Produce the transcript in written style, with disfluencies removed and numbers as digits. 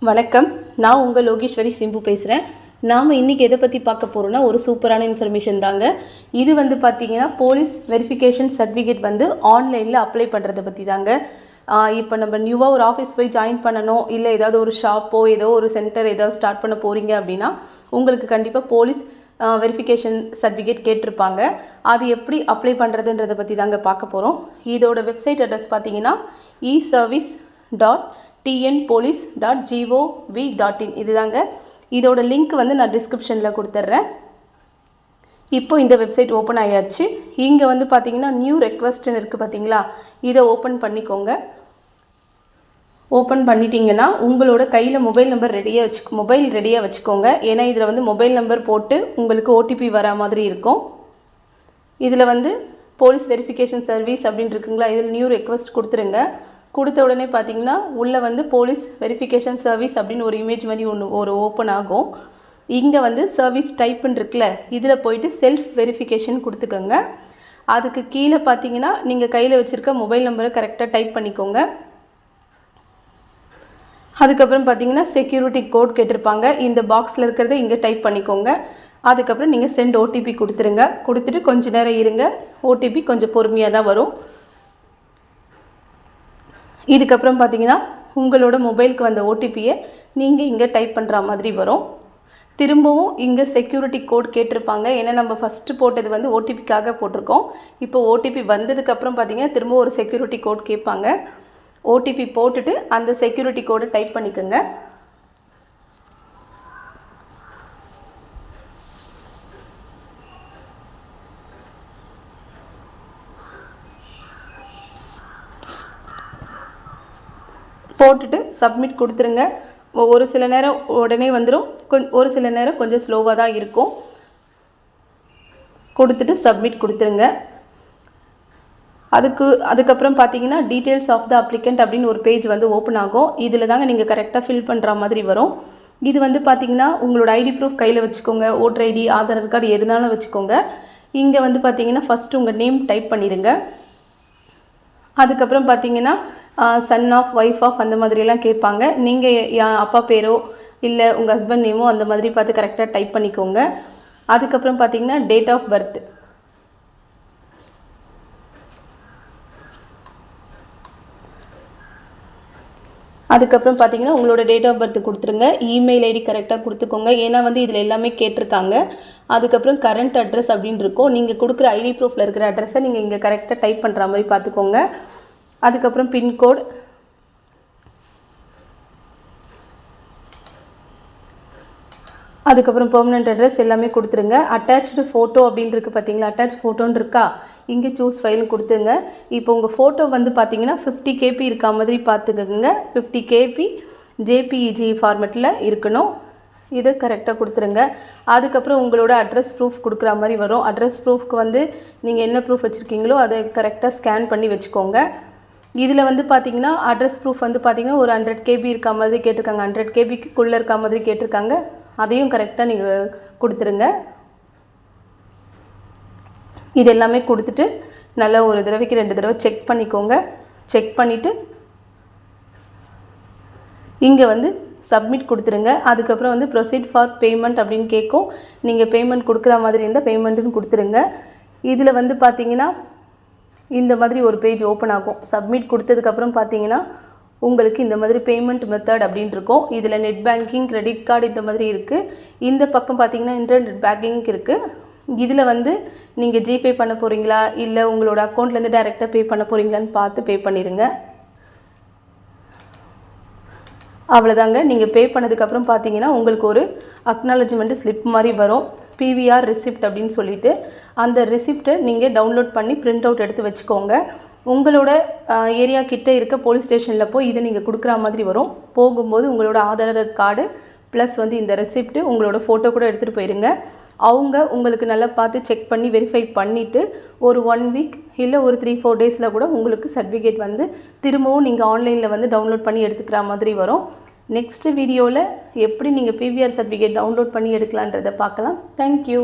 வணக்கம். நான் உங்கள் லோகேஸ்வரி சிம்பு பேசுகிறேன். நாம் இன்றைக்கி எதை பற்றி பார்க்க போகிறோன்னா ஒரு சூப்பரான இன்ஃபர்மேஷன் தாங்க. இது பார்த்திங்கன்னா போலீஸ் வெரிஃபிகேஷன் சர்டிஃபிகேட் ஆன்லைனில் அப்ளை பண்ணுறதை பற்றி தாங்க. இப்போ நம்ம நியூவாக ஒரு ஆஃபீஸ் போய் ஜாயின் பண்ணணும், இல்லை ஏதாவது ஒரு ஷாப்போ ஏதோ ஒரு சென்டர் ஏதாவது ஸ்டார்ட் பண்ண போகிறீங்க அப்படின்னா உங்களுக்கு கண்டிப்பாக போலீஸ் வெரிஃபிகேஷன் சர்டிஃபிகேட் கேட்டிருப்பாங்க. அது எப்படி அப்ளை பண்ணுறதுன்றதை பற்றி தாங்க பார்க்க போகிறோம். இதோட வெப்சைட் அட்ரஸ் பார்த்திங்கன்னா eservice.tnpolice.gov.in இதுதாங்க. இதோட லிங்க் நான் டிஸ்கிரிப்ஷனில் கொடுத்துட்றேன். இப்போ இந்த வெப்சைட் ஓப்பன் ஆகியாச்சு. இங்கே பார்த்தீங்கன்னா நியூ ரெக்வஸ்ட்னு இருக்குது பார்த்தீங்களா, இதை ஓப்பன் பண்ணிக்கோங்க. ஓப்பன் பண்ணிட்டீங்கன்னா உங்களோட கையில் மொபைல் ரெடியாக வச்சுக்கோங்க. ஏன்னா இதில் மொபைல் நம்பர் போட்டு உங்களுக்கு ஓடிபி வர மாதிரி இருக்கும். இதில் போலீஸ் வெரிஃபிகேஷன் சர்வீஸ் அப்படின்னு இருக்குங்களா, இதில் நியூ ரெக்வஸ்ட் கொடுத்துருங்க. கொடுத்த உடனே பார்த்தீங்கன்னா உள்ளே போலீஸ் வெரிஃபிகேஷன் சர்வீஸ் அப்படின்னு ஒரு இமேஜ் மாதிரி ஒரு ஓப்பன் ஆகும். இங்கே சர்வீஸ் டைப்புன்னு இருக்குல்ல, இதில் போயிட்டு செல்ஃப் வெரிஃபிகேஷன் கொடுத்துக்கோங்க. அதுக்கு கீழே பார்த்தீங்கன்னா நீங்கள் கையில் வச்சுருக்க மொபைல் நம்பரை கரெக்டாக டைப் பண்ணிக்கோங்க. அதுக்கப்புறம் பார்த்தீங்கன்னா செக்யூரிட்டி கோட் கேட்டிருப்பாங்க, இந்த பாக்ஸில் இருக்கிறத இங்கே டைப் பண்ணிக்கோங்க. அதுக்கப்புறம் நீங்கள் சென்ட் ஓடிபி கொடுத்துருங்க. கொடுத்துட்டு கொஞ்சம் நேரம் இருங்க. ஓடிபி கொஞ்சம் பொறுமையாக தான் வரும். இதுக்கப்புறம் பார்த்தீங்கன்னா உங்களோட மொபைலுக்கு வந்த ஓடிபியை நீங்கள் இங்கே டைப் பண்ணுற மாதிரி வரும். திரும்பவும் இங்கே செக்யூரிட்டி கோட் கேட்டிருப்பாங்க. ஏன்னா நம்ம ஃபஸ்ட்டு போட்டது ஓடிபிக்காக போட்டிருக்கோம். இப்போ ஓடிபி வந்ததுக்கப்புறம் பார்த்தீங்கன்னா திரும்ப ஒரு செக்யூரிட்டி கோட் கேட்பாங்க. ஓடிபி போட்டுட்டு அந்த செக்யூரிட்டி கோடை டைப் பண்ணிக்கோங்க. போட்டுட்டு சப்மிட் கொடுத்துருங்க. ஒரு சில நேரம் உடனே வந்துடும், ஒரு சில நேரம் கொஞ்சம் ஸ்லோவாக தான் இருக்கும். கொடுத்துட்டு சப்மிட் கொடுத்துருங்க. அதுக்கப்புறம் பார்த்தீங்கன்னா டீட்டெயில்ஸ் ஆஃப் த அப்ளிகண்ட் அப்படின்னு ஒரு பேஜ் ஓப்பன் ஆகும். இதில் தாங்க நீங்கள் கரெக்டாக ஃபில் பண்ணுற மாதிரி வரும். இது பார்த்தீங்கன்னா உங்களோட ஐடி ப்ரூஃப் கையில் வச்சுக்கோங்க. ஓட்டர் ஐடி, ஆதார் கார்டு எதுனாலும் வச்சுக்கோங்க. இங்கே பார்த்தீங்கன்னா ஃபஸ்ட்டு உங்கள் நேம் டைப் பண்ணிடுங்க. அதுக்கப்புறம் பார்த்தீங்கன்னா சன் ஆஃப், ஒய்ஃப் ஆஃப் அந்த மாதிரிலாம் கேட்பாங்க. நீங்கள் அப்பா பேரோ இல்லை உங்கள் ஹஸ்பண்ட் நேமோ அந்த மாதிரி பார்த்து கரெக்டாக டைப் பண்ணிக்கோங்க. அதுக்கப்புறம் பார்த்தீங்கன்னா டேட் ஆஃப் பர்த், அதுக்கப்புறம் பார்த்தீங்கன்னா உங்களோட டேட் ஆஃப் பர்த் கொடுத்துருங்க. இமெயில் ஐடி கரெக்டாக கொடுத்துக்கோங்க. ஏன்னா இதில் எல்லாமே கேட்டிருக்காங்க. அதுக்கப்புறம் கரண்ட் அட்ரஸ் அப்படின்னு இருக்கும். நீங்கள் கொடுக்குற ஐடி ப்ரூஃபில் இருக்கிற அட்ரஸை நீங்கள் இங்கே கரெக்டாக டைப் பண்ணுற மாதிரி பார்த்துக்கோங்க. அதுக்கப்புறம் பின்கோட், அதுக்கப்புறம் பெர்மனெண்ட் அட்ரஸ் எல்லாமே கொடுத்துருங்க. அட்டாச்சு ஃபோட்டோ அப்படின்னு இருக்குது பார்த்தீங்களா, அட்டாச் ஃபோட்டோன்னு இருக்கா, இங்கே சூஸ் ஃபைல்னு கொடுத்துருங்க. இப்போ உங்கள் ஃபோட்டோ பார்த்தீங்கன்னா 50 KB இருக்கா மாதிரி பார்த்துக்கோங்க. 50 KB JPEG ஃபார்மேட்டில் இருக்கணும். இதை கரெக்டாக கொடுத்துருங்க. அதுக்கப்புறம் உங்களோட அட்ரஸ் ப்ரூஃப் கொடுக்குற மாதிரி வரும். அட்ரஸ் ப்ரூஃப்க்கு நீங்கள் என்ன ப்ரூஃப் வச்சுருக்கீங்களோ அதை கரெக்டாக ஸ்கேன் பண்ணி வச்சுக்கோங்க. இதில் பார்த்தீங்கன்னா அட்ரஸ் ப்ரூஃப் பார்த்தீங்கன்னா ஒரு 100 KB இருக்கா மாதிரி கேட்டிருக்காங்க. 100 KBக்குள்ளே இருக்கா மாதிரி கேட்டிருக்காங்க. அதையும் கரெக்டாக நீங்கள் கொடுத்துருங்க. இது எல்லாமே கொடுத்துட்டு நல்லா ஒரு தடவைக்கு 2 தடவை செக் பண்ணிக்கோங்க. செக் பண்ணிவிட்டு இங்கே சப்மிட் கொடுத்துருங்க. அதுக்கப்புறம் ப்ரொசீட் ஃபார் பேமெண்ட் அப்படின்னு கேட்கும். நீங்கள் பேமெண்ட் கொடுக்குற மாதிரி இருந்தால் பேமெண்ட்டுன்னு கொடுத்துருங்க. இதில் பார்த்தீங்கன்னா இந்த மாதிரி ஒரு பேஜ் ஓப்பன் ஆகும். சப்மிட் கொடுத்ததுக்கப்புறம் பார்த்தீங்கன்னா உங்களுக்கு இந்த மாதிரி பேமெண்ட் மெத்தட் அப்படின்னு இருக்கும். இதில் நெட் பேங்கிங், கிரெடிட் கார்டு இந்த மாதிரி இருக்குது. இந்த பக்கம் பார்த்தீங்கன்னா இன்டர்நெட் பேங்கிங் இருக்குது. இதில் நீங்கள் ஜிபே பண்ண போகிறீங்களா இல்லை உங்களோட அக்கௌண்ட்லேருந்து டைரெக்டாக பே பண்ண போகிறீங்களான்னு பார்த்து பே பண்ணிடுங்க. அவ்வளோதாங்க. நீங்கள் பே பண்ணதுக்கப்புறம் பார்த்தீங்கன்னா உங்களுக்கு ஒரு அக்னாலஜ்மெண்ட் ஸ்லிப் மாதிரி வரும். PVR ரிசிப்ட் அப்படின்னு சொல்லிட்டு அந்த ரிசிப்டை நீங்கள் டவுன்லோட் பண்ணி பிரிண்ட் அவுட் எடுத்து வச்சுக்கோங்க. உங்களோட ஏரியா கிட்டே இருக்க போலீஸ் ஸ்டேஷனில் போய் இதை நீங்கள் கொடுக்குற மாதிரி வரும். போகும்போது உங்களோட ஆதார் கார்டு ப்ளஸ் இந்த ரெசிப்ட்டு உங்களோட ஃபோட்டோ கூட எடுத்துகிட்டு போயிருங்க. அவங்க உங்களுக்கு நல்லா பார்த்து செக் பண்ணி வெரிஃபை பண்ணிவிட்டு ஒரு 1 வீக் இல்லை ஒரு 3-4 டேஸில் கூட உங்களுக்கு சர்டிஃபிகேட் திரும்பவும் நீங்கள் ஆன்லைனில் டவுன்லோட் பண்ணி எடுத்துக்கிற மாதிரி வரும். நெக்ஸ்ட் வீடியோவில் எப்படி நீங்கள் PVR சர்டிஃபிகேட் டவுன்லோட் பண்ணி எடுக்கலான்றதை பார்க்கலாம். தேங்க்யூ.